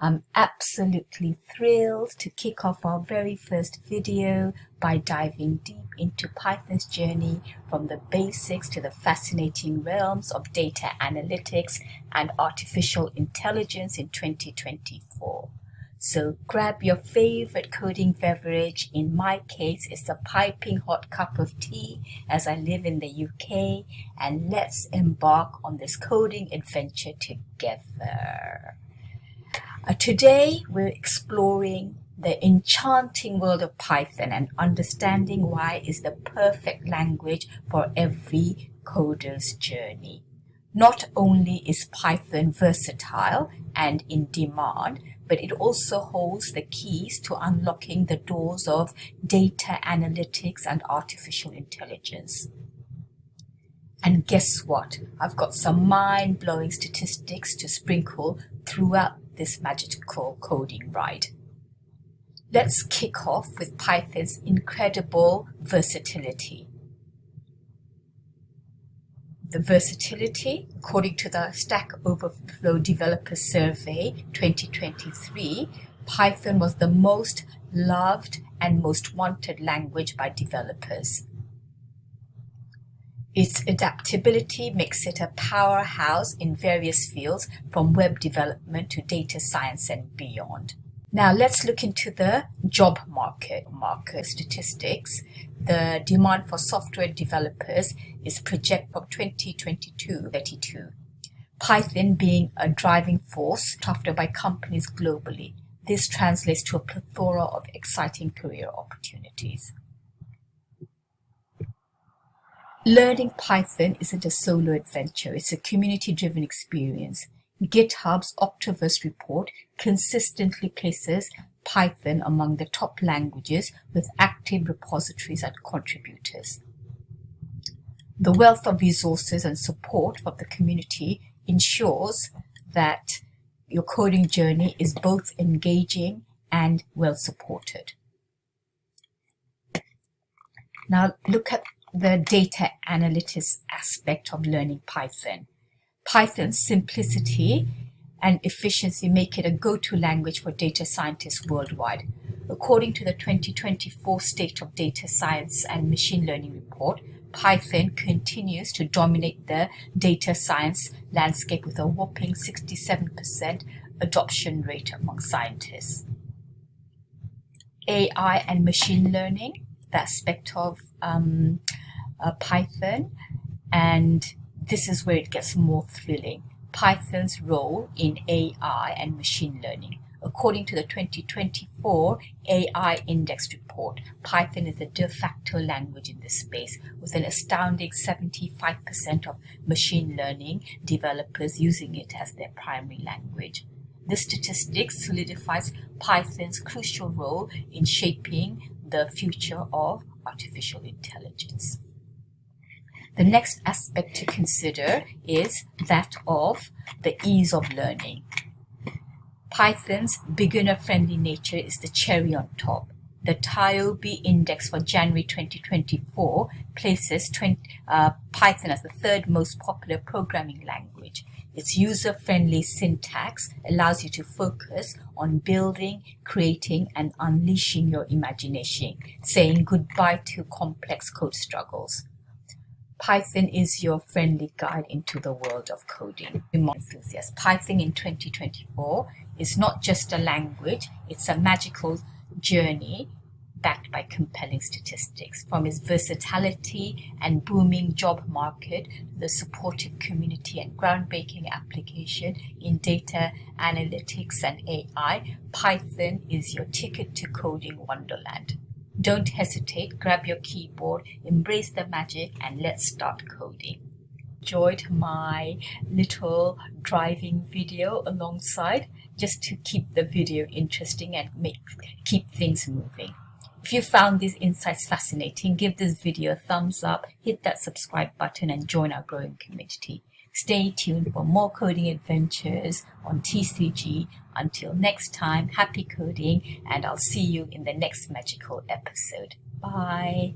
I'm absolutely thrilled to kick off our very first video by diving deep into Python's journey from the basics to the fascinating realms of data analytics and artificial intelligence in 2024. So grab your favorite coding beverage. In my case, it's a piping hot cup of tea as I live in the UK, and let's embark on this coding adventure together. Today, we're exploring the enchanting world of Python and understanding why it's the perfect language for every coder's journey. Not only is Python versatile and in demand, but it also holds the keys to unlocking the doors of data analytics and artificial intelligence. And guess what? I've got some mind-blowing statistics to sprinkle throughout this magical coding ride. Let's kick off with Python's incredible versatility. The versatility, according to the Stack Overflow Developer Survey 2023, Python was the most loved and most wanted language by developers. Its adaptability makes it a powerhouse in various fields, from web development to data science and beyond. Now let's look into the job market statistics. The demand for software developers is projected from 2022 to 32. Python being a driving force sought after by companies globally. This translates to a plethora of exciting career opportunities. Learning Python isn't a solo adventure, it's a community-driven experience. GitHub's Octoverse report consistently places Python among the top languages with active repositories and contributors. The wealth of resources and support from the community ensures that your coding journey is both engaging and well supported. Now look at the data analytics aspect of learning Python. Python's simplicity and efficiency make it a go-to language for data scientists worldwide. According to the 2024 State of Data Science and Machine Learning report, Python continues to dominate the data science landscape with a whopping 67% adoption rate among scientists. AI and machine learning, the aspect of Python, and this is where it gets more thrilling. Python's role in AI and machine learning. According to the 2024 AI Index report, Python is the de facto language in this space, with an astounding 75% of machine learning developers using it as their primary language. This statistic solidifies Python's crucial role in shaping the future of artificial intelligence. The next aspect to consider is that of the ease of learning. Python's beginner-friendly nature is the cherry on top. The TIOBE index for January 2024 places Python as the third most popular programming language. Its user-friendly syntax allows you to focus on building, creating, and unleashing your imagination, saying goodbye to complex code struggles. Python is your friendly guide into the world of coding. Enthusiasts. Python in 2024 is not just a language, it's a magical journey backed by compelling statistics. From its versatility and booming job market to the supportive community and groundbreaking application in data analytics and AI, Python is your ticket to coding wonderland. Don't hesitate, grab your keyboard, embrace the magic, and let's start coding. Enjoyed my little driving video alongside, just to keep the video interesting and keep things moving. If you found these insights fascinating, give this video a thumbs up, hit that subscribe button, and join our growing community. Stay tuned for more coding adventures on TCG. Until next time, happy coding, and I'll see you in the next magical episode. Bye.